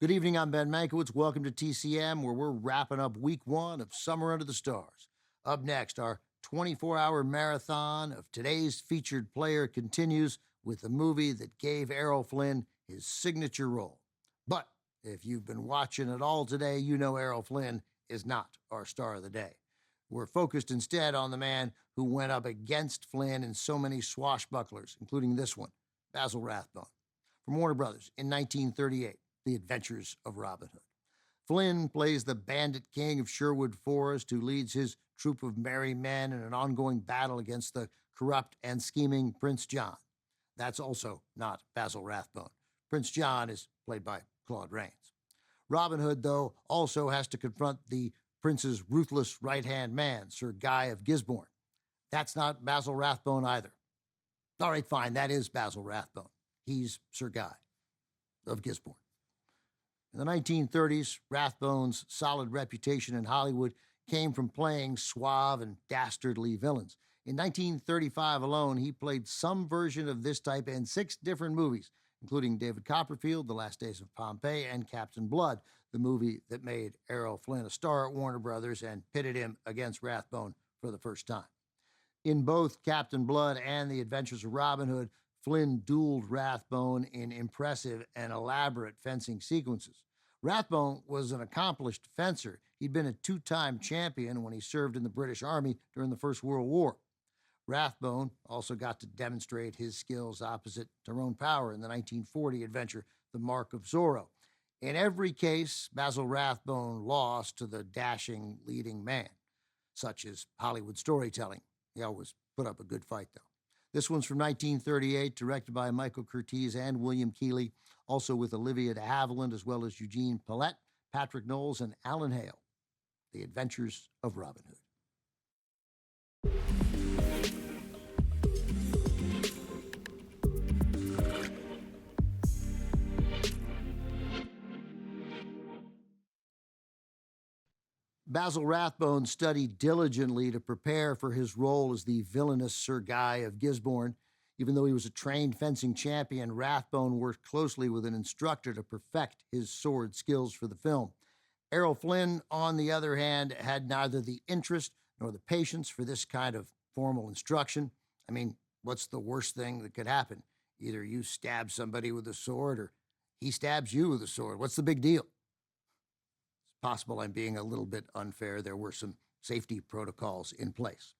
Good evening, I'm Ben Mankiewicz. Welcome to TCM, where we're wrapping up week one of Summer Under the Stars. Up next, our 24-hour marathon of today's featured player continues with the movie that gave Errol Flynn his signature role. But if you've been watching at all today, you know Errol Flynn is not our star of the day. We're focused instead on the man who went up against Flynn in so many swashbucklers, including this one, Basil Rathbone. From Warner Brothers in 1938. The Adventures of Robin Hood. Flynn plays the bandit king of Sherwood Forest who leads his troop of merry men in an ongoing battle against the corrupt and scheming Prince John. That's also not Basil Rathbone. Prince John is played by Claude Rains. Robin Hood, though, also has to confront the prince's ruthless right-hand man, Sir Guy of Gisborne. That's not Basil Rathbone either. All right, fine, that is Basil Rathbone. He's Sir Guy of Gisborne. In the 1930s, Rathbone's solid reputation in Hollywood came from playing suave and dastardly villains. In 1935 alone, he played some version of this type in 6 different movies, including David Copperfield, The Last Days of Pompeii, and Captain Blood, the movie that made Errol Flynn a star at Warner Brothers and pitted him against Rathbone for the first time. In both Captain Blood and The Adventures of Robin Hood, Flynn dueled Rathbone in impressive and elaborate fencing sequences. Rathbone was an accomplished fencer. He'd been a 2-time champion when he served in the British Army during the First World War. Rathbone also got to demonstrate his skills opposite Tyrone Power in the 1940 adventure, The Mark of Zorro. In every case, Basil Rathbone lost to the dashing leading man, such as Hollywood storytelling. He always put up a good fight, though. This one's from 1938, directed by Michael Curtiz and William Keighley, also with Olivia de Havilland, as well as Eugene Pallette, Patrick Knowles, and Alan Hale. The Adventures of Robin Hood. Basil Rathbone studied diligently to prepare for his role as the villainous Sir Guy of Gisborne. Even though he was a trained fencing champion, Rathbone worked closely with an instructor to perfect his sword skills for the film. Errol Flynn, on the other hand, had neither the interest nor the patience for this kind of formal instruction. I mean, what's the worst thing that could happen? Either you stab somebody with a sword or he stabs you with a sword. What's the big deal? Possible I'm being a little bit unfair. There were some safety protocols in place.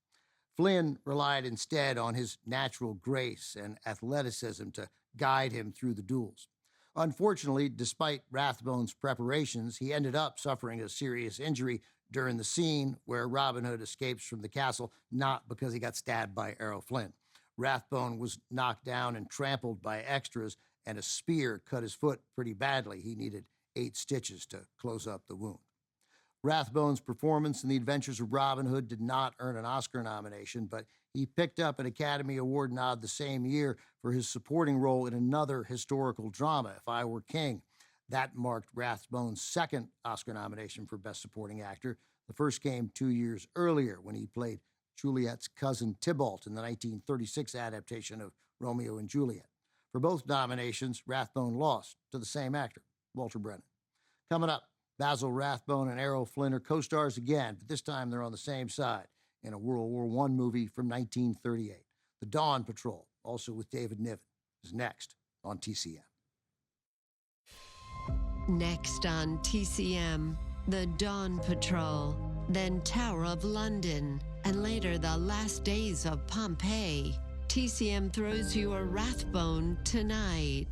Flynn relied instead on his natural grace and athleticism to guide him through the duels. Unfortunately, despite Rathbone's preparations, he ended up suffering a serious injury during the scene where Robin Hood escapes from the castle, not because he got stabbed by Errol Flynn. Rathbone was knocked down and trampled by extras, and a spear cut his foot pretty badly. He needed 8 stitches to close up the wound. Rathbone's performance in The Adventures of Robin Hood did not earn an Oscar nomination, but he picked up an Academy Award nod the same year for his supporting role in another historical drama, If I Were King. That marked Rathbone's second Oscar nomination for Best Supporting Actor. The first came 2 years earlier when he played Juliet's cousin Tybalt in the 1936 adaptation of Romeo and Juliet. For both nominations, Rathbone lost to the same actor, Walter Brennan. Coming up, Basil Rathbone and Errol Flynn are co-stars again, but this time they're on the same side in a World War I movie from 1938. The Dawn Patrol, also with David Niven, is next on TCM. Next on TCM, The Dawn Patrol, then Tower of London, and later The Last Days of Pompeii. TCM throws you a Rathbone tonight.